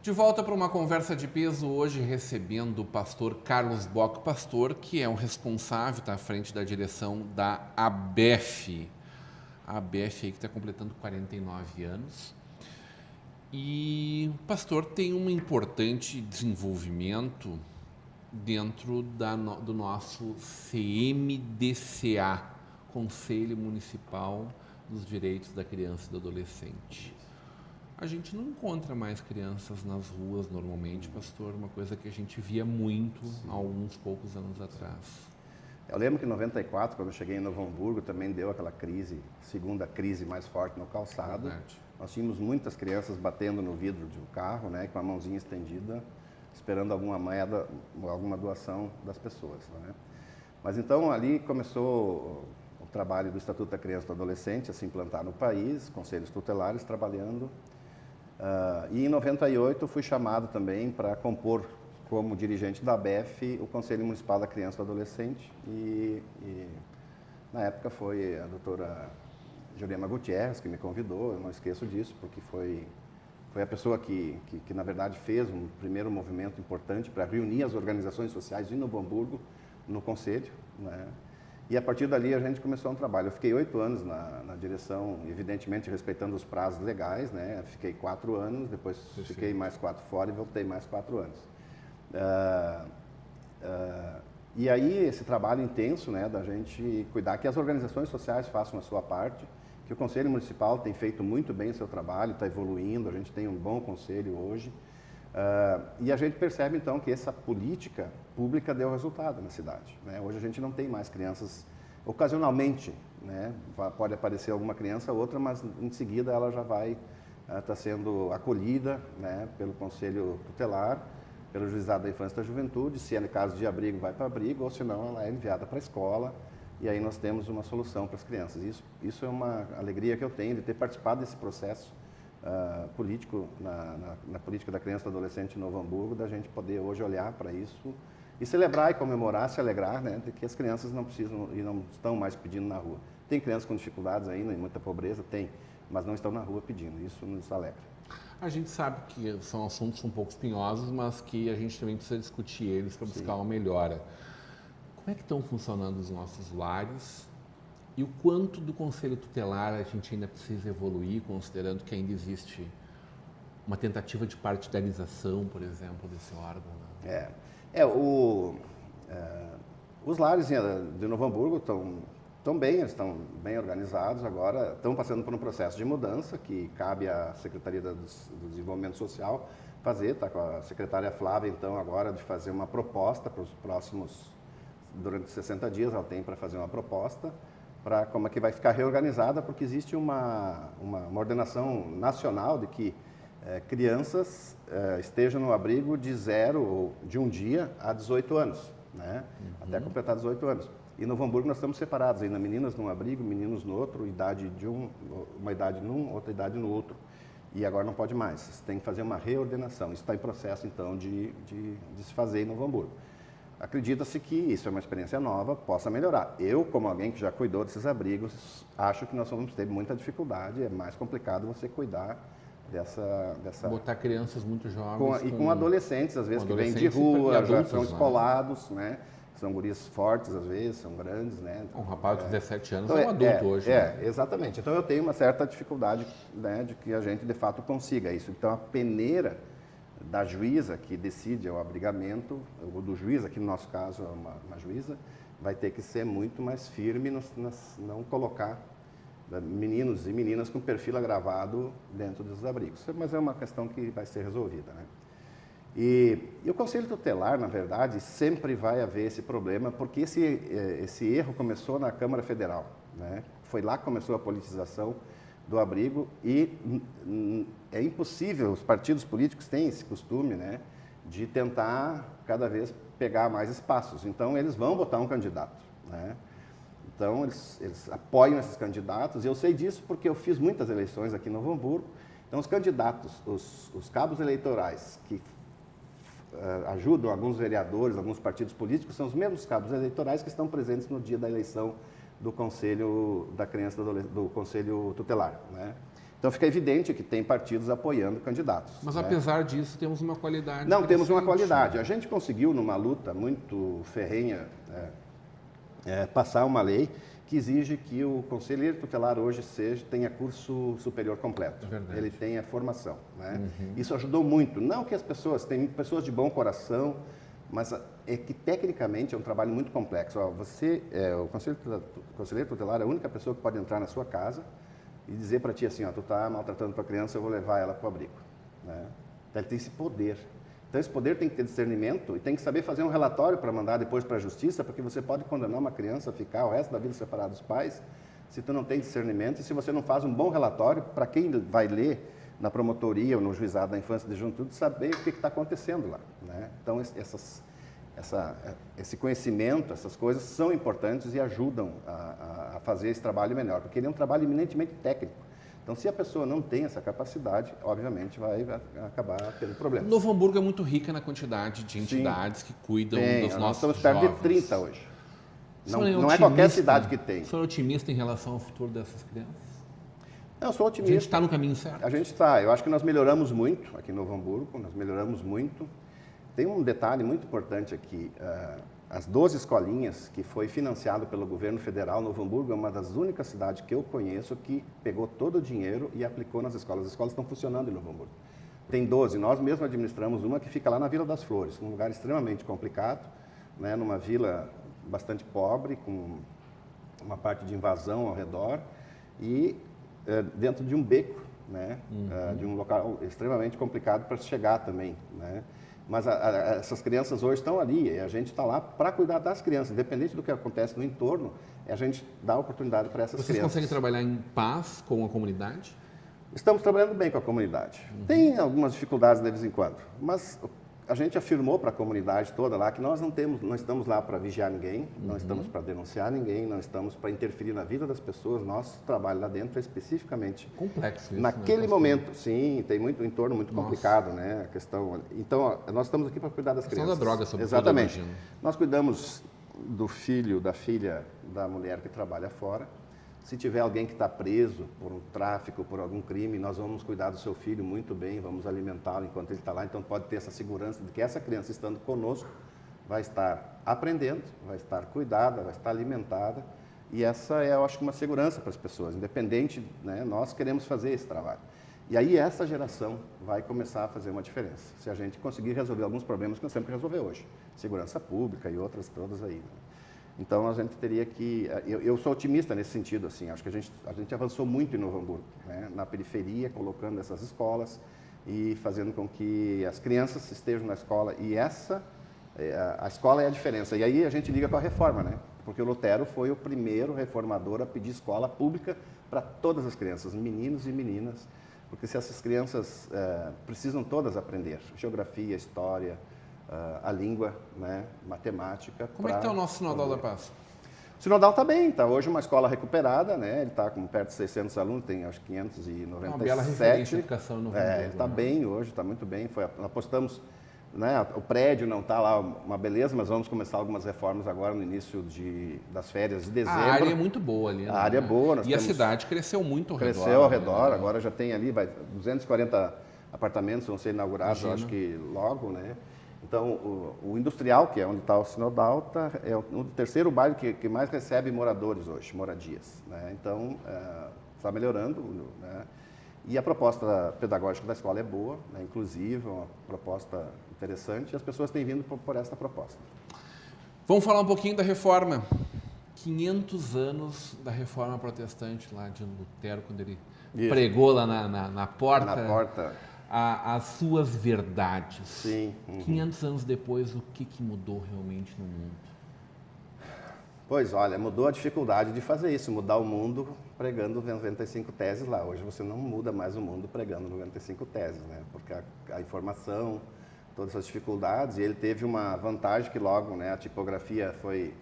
De volta para uma conversa de peso, hoje recebendo o pastor Carlos Bock, pastor que é o responsável, está à frente da direção da ABEF. A ABEF aí que está completando 49 anos. E o pastor tem um importante desenvolvimento dentro do nosso CMDCA, Conselho Municipal dos Direitos da Criança e do Adolescente. A gente não encontra mais crianças nas ruas normalmente, pastor, uma coisa que a gente via muito há alguns poucos anos atrás. Eu lembro que em 94, quando eu cheguei em Novo Hamburgo, também deu aquela segunda crise mais forte no calçado. Verdade. Nós tínhamos muitas crianças batendo no vidro de um carro, né, com a mãozinha estendida, esperando alguma moeda, alguma doação das pessoas, né? Mas então ali começou o trabalho do Estatuto da Criança e do Adolescente a se implantar no país, conselhos tutelares trabalhando. E em 98 fui chamado também para compor como dirigente da ABEF o Conselho Municipal da Criança e do Adolescente e na época foi a doutora Jurema Gutierrez que me convidou, eu não esqueço disso, porque foi a pessoa que na verdade fez um primeiro movimento importante para reunir as organizações sociais em Novo Hamburgo no Conselho, né? E a partir dali a gente começou um trabalho. Eu fiquei 8 anos na direção, evidentemente respeitando os prazos legais, né? Fiquei 4 anos, depois fiquei mais 4 fora e voltei mais 4 anos. E aí esse trabalho intenso, né, da gente cuidar que as organizações sociais façam a sua parte, que o Conselho Municipal tem feito muito bem o seu trabalho, está evoluindo, a gente tem um bom conselho hoje. E a gente percebe então que essa política pública deu resultado na cidade, né? Hoje a gente não tem mais crianças, ocasionalmente, né, pode aparecer alguma criança ou outra, mas em seguida ela já vai estar sendo acolhida, né, pelo Conselho Tutelar, pelo Juizado da Infância e da Juventude, se é no caso de abrigo vai para abrigo, ou se não ela é enviada para a escola e aí nós temos uma solução para as crianças. Isso é uma alegria que eu tenho de ter participado desse processo político, na política da criança e do adolescente em Novo Hamburgo, da gente poder hoje olhar para isso e celebrar e comemorar, se alegrar, né, de que as crianças não precisam e não estão mais pedindo na rua. Tem crianças com dificuldades ainda, e muita pobreza, tem, mas não estão na rua pedindo, isso nos alegra. A gente sabe que são assuntos um pouco espinhosos, mas que a gente também precisa discutir eles para buscar uma melhora. Como é que estão funcionando os nossos lares? E o quanto do Conselho Tutelar a gente ainda precisa evoluir, considerando que ainda existe uma tentativa de partidarização, por exemplo, desse órgão? Né? Os lares de Novo Hamburgo estão bem organizados agora, estão passando por um processo de mudança que cabe à Secretaria do Desenvolvimento Social fazer, está com a secretária Flávia, então, agora de fazer uma proposta para os próximos, durante 60 dias ela tem para fazer uma proposta, para como é que vai ficar reorganizada, porque existe uma ordenação nacional de que crianças estejam no abrigo de 0 ou de um dia a 18 anos, né? Até completar 18 anos. E no Novo Hamburgo nós estamos separados, ainda meninas num abrigo, meninos no outro, idade de uma idade num, outra idade no outro. E agora não pode mais, você tem que fazer uma reordenação. Isso está em processo então de se fazer em Novo Hamburgo. Acredita-se que isso é uma experiência nova, possa melhorar. Eu, como alguém que já cuidou desses abrigos, acho que nós vamos ter muita dificuldade, é mais complicado você cuidar dessa... Botar crianças muito jovens... com adolescentes, às vezes, que vêm de rua, adultos, já são escolados, né? São gurias fortes, às vezes, são grandes, né? Um rapaz de 17 anos é um adulto hoje. Né? Exatamente. Então, eu tenho uma certa dificuldade, né, de que a gente, de fato, consiga isso. Então, a peneira da juíza que decide o abrigamento, ou do juiz, aqui no nosso caso é uma juíza, vai ter que ser muito mais firme, não colocar meninos e meninas com perfil agravado dentro dos abrigos. Mas é uma questão que vai ser resolvida, né? E o Conselho Tutelar, na verdade, sempre vai haver esse problema, porque esse erro começou na Câmara Federal, né? Foi lá que começou a politização do abrigo e é impossível, os partidos políticos têm esse costume, né, de tentar cada vez pegar mais espaços. Então, eles vão botar um candidato, né? Então, eles apoiam esses candidatos, e eu sei disso porque eu fiz muitas eleições aqui em Novo Hamburgo. Então, os candidatos, os cabos eleitorais que ajudam alguns vereadores, alguns partidos políticos, são os mesmos cabos eleitorais que estão presentes no dia da eleição do Conselho da Criança do Conselho Tutelar, né? Então fica evidente que tem partidos apoiando candidatos. Mas né? apesar disso, temos uma qualidade. Não, temos uma qualidade. A gente conseguiu, numa luta muito ferrenha, passar uma lei que exige que o conselheiro tutelar hoje tenha curso superior completo. Ele tenha formação. Né? Isso ajudou muito. Não que tem pessoas de bom coração, mas é que tecnicamente é um trabalho muito complexo. O conselheiro tutelar é a única pessoa que pode entrar na sua casa e dizer para ti assim, tu está maltratando tua criança, eu vou levar ela para o abrigo. Né? Então ele tem esse poder. Então, esse poder tem que ter discernimento e tem que saber fazer um relatório para mandar depois para a justiça, porque você pode condenar uma criança a ficar o resto da vida separada dos pais se tu não tem discernimento e se você não faz um bom relatório para quem vai ler na promotoria ou no juizado da infância e da juventude, saber o que está acontecendo lá. Né? Então, esse conhecimento, essas coisas são importantes e ajudam a fazer esse trabalho melhor, porque ele é um trabalho eminentemente técnico. Então, se a pessoa não tem essa capacidade, obviamente vai acabar tendo problemas. Novo Hamburgo é muito rica na quantidade de entidades que cuidam dos nossos nós estamos jovens. perto de 30 hoje. Não é qualquer cidade que tem. O senhor é otimista em relação ao futuro dessas crianças? Eu sou A otimista. gente está no caminho certo? A gente está. Eu acho que nós melhoramos muito aqui em Novo Hamburgo, nós melhoramos muito. Tem um detalhe muito importante aqui. As 12 escolinhas que foi financiado pelo governo federal, Novo Hamburgo é uma das únicas cidades que eu conheço que pegou todo o dinheiro e aplicou nas escolas. As escolas estão funcionando em Novo Hamburgo. Tem 12. Nós mesmos administramos uma que fica lá na Vila das Flores, um lugar extremamente complicado, né, numa vila bastante pobre, com uma parte de invasão ao redor e dentro de um beco, né, de um local extremamente complicado para chegar também, né. Mas essas crianças hoje estão ali e a gente está lá para cuidar das crianças. Independente do que acontece no entorno, a gente dá oportunidade para essas crianças. Vocês conseguem trabalhar em paz com a comunidade? Estamos trabalhando bem com a comunidade. Tem algumas dificuldades de vez em quando, mas a gente afirmou para a comunidade toda lá que nós não estamos lá para vigiar ninguém, não estamos para denunciar ninguém, não estamos para interferir na vida das pessoas. Nosso trabalho lá dentro é especificamente complexo isso, naquele momento. Sim, tem muito entorno muito complicado, né? A questão. Então, nós estamos aqui para cuidar das crianças. Da droga, sobretudo. Exatamente. Nós cuidamos do filho, da filha, da mulher que trabalha fora. Se tiver alguém que está preso por um tráfico, por algum crime, nós vamos cuidar do seu filho muito bem, vamos alimentá-lo enquanto ele está lá. Então, pode ter essa segurança de que essa criança, estando conosco, vai estar aprendendo, vai estar cuidada, vai estar alimentada. E essa é, eu acho, uma segurança para as pessoas, independente, né, nós queremos fazer esse trabalho. E aí, essa geração vai começar a fazer uma diferença, se a gente conseguir resolver alguns problemas que nós temos que resolver hoje. Segurança pública e outras todas aí, né? Então, a gente teria que... Eu sou otimista nesse sentido, assim. Acho que a gente avançou muito em Novo Hamburgo, né? Na periferia, colocando essas escolas e fazendo com que as crianças estejam na escola. E a escola é a diferença. E aí a gente liga com a reforma, né? Porque o Lutero foi o primeiro reformador a pedir escola pública para todas as crianças, meninos e meninas. Porque se essas crianças precisam todas aprender geografia, história, a língua, né, matemática. Como é que está o nosso Sinodal da Paz? O Sinodal está bem, está hoje uma escola recuperada, né? Ele está com perto de 600 alunos, tem acho 597. Uma bela referência de educação no Rio. Ele está bem hoje, está muito bem. Apostamos, né, o prédio não está lá uma beleza, mas vamos começar algumas reformas agora no início das férias de dezembro. A área é muito boa ali. Né? A área é boa. A cidade cresceu muito ao redor. Cresceu ao redor, agora já tem ali 240 apartamentos vão ser inaugurados, acho que logo, né? Então, o Industrial, que é onde está o Sinodal, é o terceiro bairro que mais recebe moradores hoje, moradias, né? Então, está melhorando, né? E a proposta pedagógica da escola é boa, né? Inclusiva, uma proposta interessante, e as pessoas têm vindo por essa proposta. Vamos falar um pouquinho da reforma. 500 anos da reforma protestante lá de Lutero, quando ele pregou lá na porta. Na porta. As suas verdades. Sim. 500 anos depois, o que mudou realmente no mundo? Pois, olha, mudou a dificuldade de fazer isso, mudar o mundo pregando 95 teses lá. Hoje você não muda mais o mundo pregando 95 teses, né? Porque a informação, todas as dificuldades, e ele teve uma vantagem que logo, né, a tipografia foi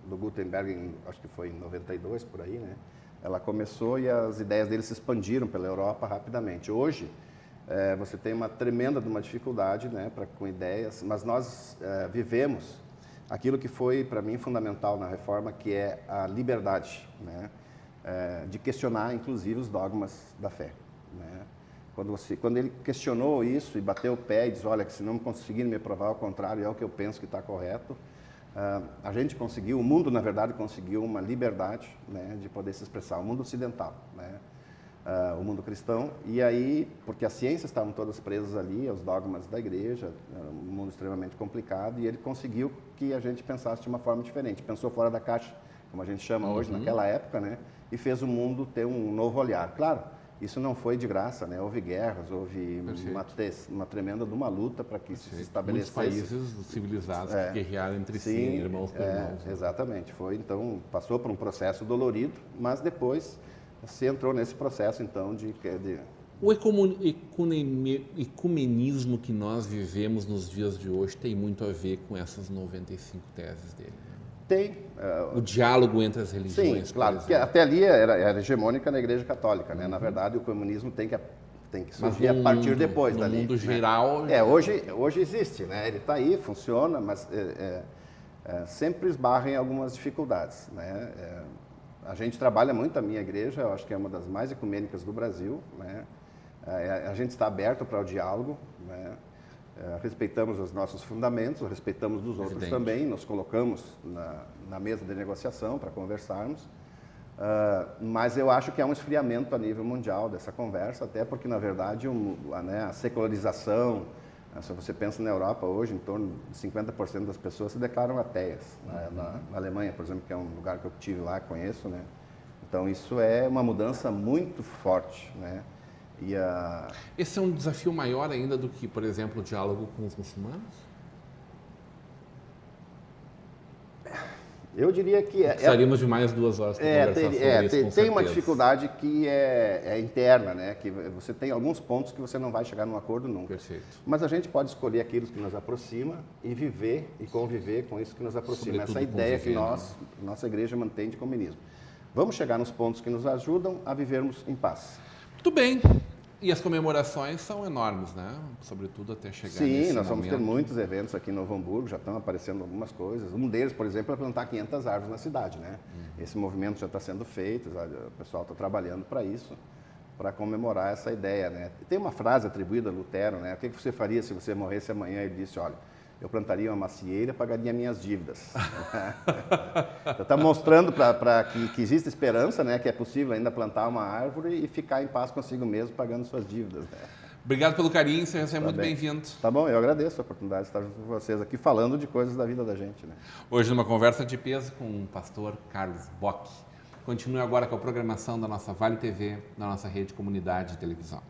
do Gutenberg, acho que foi em 92, por aí, né? Ela começou e as ideias dele se expandiram pela Europa rapidamente. Hoje, você tem uma tremenda de uma dificuldade, né, com ideias, mas nós vivemos aquilo que foi, para mim, fundamental na reforma, que é a liberdade, né, de questionar, inclusive, os dogmas da fé. né? Quando ele questionou isso e bateu o pé e disse, olha, que se não conseguirem me provar ao contrário, é o que eu penso que está correto, a gente conseguiu, o mundo, na verdade, conseguiu uma liberdade, né, de poder se expressar, o mundo ocidental, né? O mundo cristão, e aí, porque as ciências estavam todas presas ali, aos dogmas da igreja, um mundo extremamente complicado, e ele conseguiu que a gente pensasse de uma forma diferente, pensou fora da caixa, como a gente chama hoje, naquela época, né, e fez o mundo ter um novo olhar. Claro, isso não foi de graça, né, houve guerras, houve uma tremenda de uma luta para que se estabelecesse. Muitos países civilizados que guerrearam entre si, irmãos por irmãos. Exatamente, então, passou por um processo dolorido, mas depois se entrou nesse processo, então, O ecumenismo que nós vivemos nos dias de hoje tem muito a ver com essas 95 teses dele. Tem. O diálogo entre as religiões. Sim, claro, porque até ali era hegemônica na Igreja Católica, né? Na verdade, o comunismo tem que surgir a partir depois dali. No mundo geral... Hoje existe, né? Ele está aí, funciona, mas sempre esbarra em algumas dificuldades, né? A gente trabalha muito, a minha igreja, eu acho que é uma das mais ecumênicas do Brasil, né? A gente está aberto para o diálogo, né? Respeitamos os nossos fundamentos, respeitamos dos outros também, nos colocamos na mesa de negociação para conversarmos, mas eu acho que há um esfriamento a nível mundial dessa conversa, até porque, na verdade, a secularização, se você pensa na Europa hoje, em torno de 50% das pessoas se declaram ateias. Na Alemanha, por exemplo, que é um lugar que eu tive lá, conheço, né? Então, isso é uma mudança muito forte, né? Esse é um desafio maior ainda do que, por exemplo, o diálogo com os muçulmanos? Eu diria que... Precisaríamos de mais 2 horas para conversar sobre isso, com tem uma dificuldade que é interna, né? Que você tem alguns pontos que você não vai chegar num acordo nunca. Perfeito. Mas a gente pode escolher aquilo que nos aproxima e viver e conviver com isso que nos aproxima. Essa ideia que nossa igreja mantém de comunismo. Vamos chegar nos pontos que nos ajudam a vivermos em paz. Muito bem. E as comemorações são enormes, né? Sobretudo até chegar nesse momento. Sim, nós vamos ter muitos eventos aqui em Novo Hamburgo, já estão aparecendo algumas coisas. Um deles, por exemplo, é plantar 500 árvores na cidade, né? Esse movimento já está sendo feito, o pessoal está trabalhando para isso, para comemorar essa ideia, né? Tem uma frase atribuída a Lutero, né? O que você faria se você morresse amanhã? Ele disse, olha, eu plantaria uma macieira e pagaria minhas dívidas. Então, está mostrando que existe esperança, né? Que é possível ainda plantar uma árvore e ficar em paz consigo mesmo, pagando suas dívidas, né? Obrigado pelo carinho, você é muito bem-vindo. Tá bom, eu agradeço a oportunidade de estar junto com vocês aqui, falando de coisas da vida da gente, né? Hoje, numa conversa de peso com o pastor Carlos Bock. Continue agora com a programação da nossa Vale TV, da nossa rede Comunidade de Televisão.